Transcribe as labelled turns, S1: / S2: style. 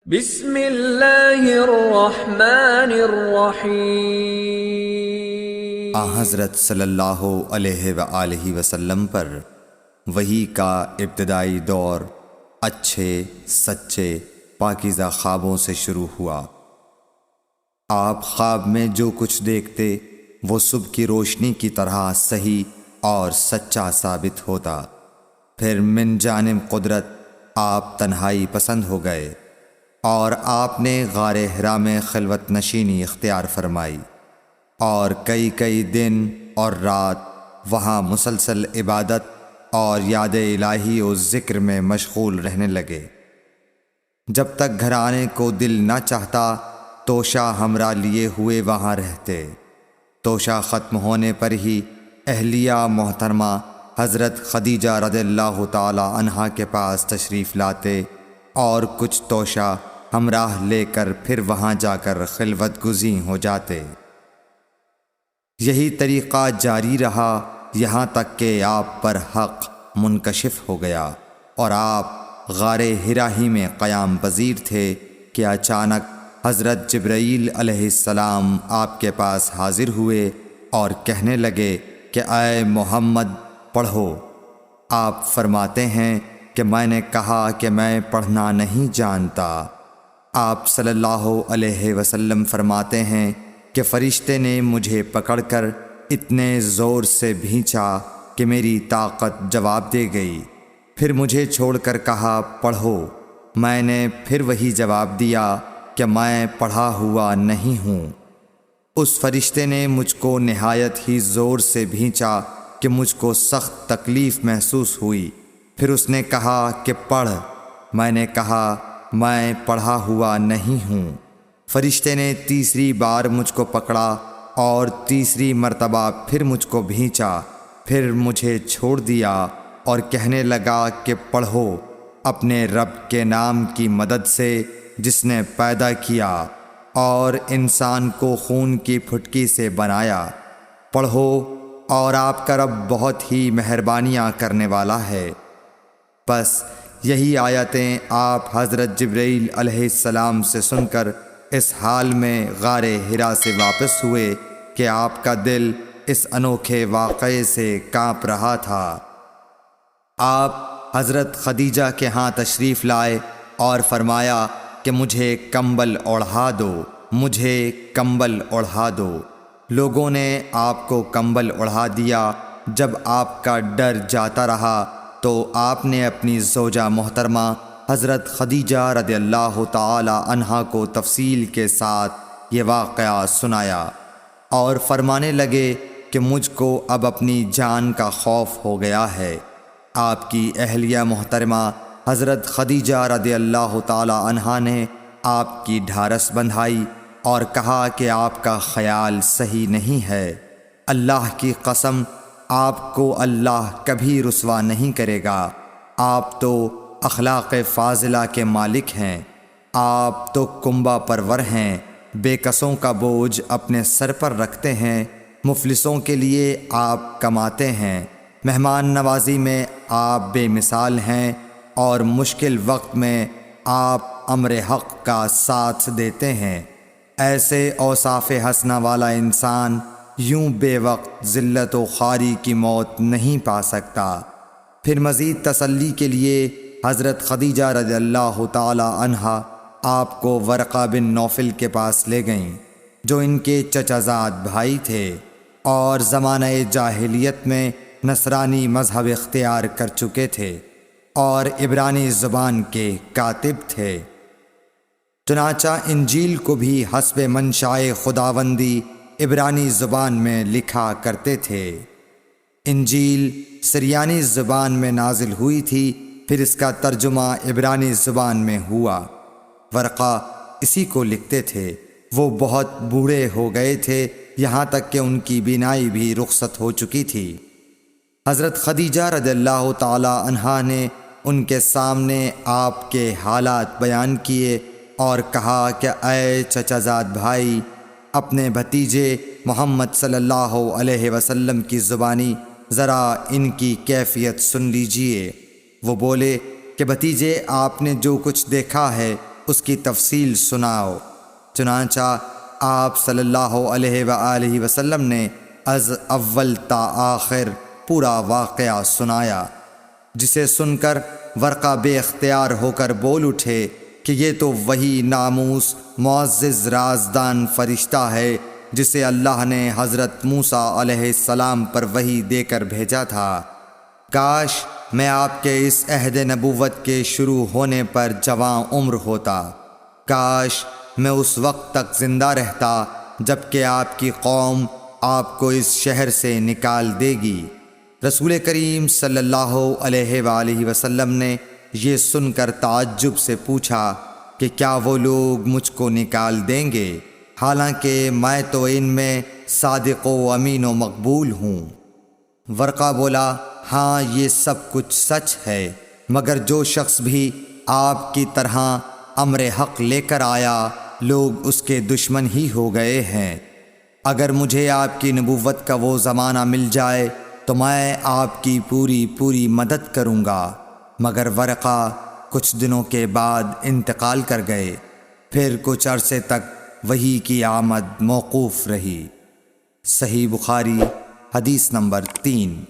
S1: بسم اللہ الرحمن الرحیم۔
S2: حضرت صلی اللہ علیہ وآلہ وسلم پر وحی کا ابتدائی دور اچھے سچے پاکیزہ خوابوں سے شروع ہوا۔ آپ خواب میں جو کچھ دیکھتے وہ صبح کی روشنی کی طرح صحیح اور سچا ثابت ہوتا۔ پھر من جانب قدرت آپ تنہائی پسند ہو گئے اور آپ نے غار حرا میں خلوت نشینی اختیار فرمائی اور کئی دن اور رات وہاں مسلسل عبادت اور یاد الہی و ذکر میں مشغول رہنے لگے۔ جب تک گھر آنے کو دل نہ چاہتا توشہ ہمراہ لیے ہوئے وہاں رہتے۔ توشہ ختم ہونے پر ہی اہلیہ محترمہ حضرت خدیجہ رضی اللہ تعالی عنہا کے پاس تشریف لاتے اور کچھ توشہ ہمراہ لے کر پھر وہاں جا کر خلوت گزین ہو جاتے۔ یہی طریقہ جاری رہا یہاں تک کہ آپ پر حق منکشف ہو گیا اور آپ غار حرا ہی میں قیام پذیر تھے کہ اچانک حضرت جبرائیل علیہ السلام آپ کے پاس حاضر ہوئے اور کہنے لگے کہ اے محمد پڑھو۔ آپ فرماتے ہیں کہ میں نے کہا کہ میں پڑھنا نہیں جانتا۔ آپ صلی اللہ علیہ وسلم فرماتے ہیں کہ فرشتے نے مجھے پکڑ کر اتنے زور سے بھینچا کہ میری طاقت جواب دے گئی۔ پھر مجھے چھوڑ کر کہا پڑھو۔ میں نے پھر وہی جواب دیا کہ میں پڑھا ہوا نہیں ہوں۔ اس فرشتے نے مجھ کو نہایت ہی زور سے بھینچا کہ مجھ کو سخت تکلیف محسوس ہوئی۔ پھر اس نے کہا کہ پڑھ۔ میں نے کہا میں پڑھا ہوا نہیں ہوں۔ فرشتے نے تیسری بار مجھ کو پکڑا اور تیسری مرتبہ پھر مجھ کو بھینچا۔ پھر مجھے چھوڑ دیا اور کہنے لگا کہ پڑھو اپنے رب کے نام کی مدد سے جس نے پیدا کیا اور انسان کو خون کی پھٹکی سے بنایا۔ پڑھو اور آپ کا رب بہت ہی مہربانیاں کرنے والا ہے۔ بس یہی آیتیں آپ حضرت جبرائیل علیہ السلام سے سن کر اس حال میں غار حرا سے واپس ہوئے کہ آپ کا دل اس انوکھے واقعے سے کانپ رہا تھا۔ آپ حضرت خدیجہ کے ہاں تشریف لائے اور فرمایا کہ مجھے کمبل اوڑھا دو، مجھے کمبل اوڑھا دو۔ لوگوں نے آپ کو کمبل اوڑھا دیا۔ جب آپ کا ڈر جاتا رہا تو آپ نے اپنی زوجہ محترمہ حضرت خدیجہ رضی اللہ تعالی عنہا کو تفصیل کے ساتھ یہ واقعہ سنایا اور فرمانے لگے کہ مجھ کو اب اپنی جان کا خوف ہو گیا ہے۔ آپ کی اہلیہ محترمہ حضرت خدیجہ رضی اللہ تعالی عنہا نے آپ کی ڈھارس بندھائی اور کہا کہ آپ کا خیال صحیح نہیں ہے۔ اللہ کی قسم آپ کو اللہ کبھی رسوا نہیں کرے گا۔ آپ تو اخلاق فاضلہ کے مالک ہیں۔ آپ تو کنبہ پرور ہیں، بے کسوں کا بوجھ اپنے سر پر رکھتے ہیں، مفلسوں کے لیے آپ کماتے ہیں، مہمان نوازی میں آپ بے مثال ہیں اور مشکل وقت میں آپ امر حق کا ساتھ دیتے ہیں۔ ایسے اوصاف حسنہ والا انسان یوں بے وقت ذلت و خواری کی موت نہیں پا سکتا۔ پھر مزید تسلی کے لیے حضرت خدیجہ رضی اللہ تعالی عنہا آپ کو ورقہ بن نوفل کے پاس لے گئیں جو ان کے چچا زاد بھائی تھے اور زمانہ جاہلیت میں نصرانی مذہب اختیار کر چکے تھے اور عبرانی زبان کے کاتب تھے۔ چنانچہ انجیل کو بھی حسب منشائے خداوندی عبرانی زبان میں لکھا کرتے تھے۔ انجیل سریانی زبان میں نازل ہوئی تھی، پھر اس کا ترجمہ عبرانی زبان میں ہوا۔ ورقہ اسی کو لکھتے تھے۔ وہ بہت بوڑھے ہو گئے تھے، یہاں تک کہ ان کی بینائی بھی رخصت ہو چکی تھی۔ حضرت خدیجہ رضی اللہ تعالی عنہا نے ان کے سامنے آپ کے حالات بیان کیے اور کہا کہ اے چچا زاد بھائی، اپنے بھتیجے محمد صلی اللہ علیہ وسلم کی زبانی ذرا ان کی کیفیت سن لیجئے۔ وہ بولے کہ بھتیجے آپ نے جو کچھ دیکھا ہے اس کی تفصیل سناؤ۔ چنانچہ آپ صلی اللہ علیہ وآلہ وسلم نے از اول تا آخر پورا واقعہ سنایا، جسے سن کر ورقہ بے اختیار ہو کر بول اٹھے کہ یہ تو وہی ناموس معزز رازدان فرشتہ ہے جسے اللہ نے حضرت موسیٰ علیہ السلام پر وحی دے کر بھیجا تھا۔ کاش میں آپ کے اس عہد نبوت کے شروع ہونے پر جواں عمر ہوتا، کاش میں اس وقت تک زندہ رہتا جب کہ آپ کی قوم آپ کو اس شہر سے نکال دے گی۔ رسول کریم صلی اللہ علیہ وآلہ وسلم نے یہ سن کر تعجب سے پوچھا کہ کیا وہ لوگ مجھ کو نکال دیں گے، حالانکہ میں تو ان میں صادق و امین و مقبول ہوں؟ ورقہ بولا، ہاں یہ سب کچھ سچ ہے، مگر جو شخص بھی آپ کی طرح امر حق لے کر آیا لوگ اس کے دشمن ہی ہو گئے ہیں۔ اگر مجھے آپ کی نبوت کا وہ زمانہ مل جائے تو میں آپ کی پوری مدد کروں گا، مگر ورقہ کچھ دنوں کے بعد انتقال کر گئے، پھر کچھ عرصے تک وحی کی آمد موقوف رہی۔ صحیح بخاری حدیث نمبر 3۔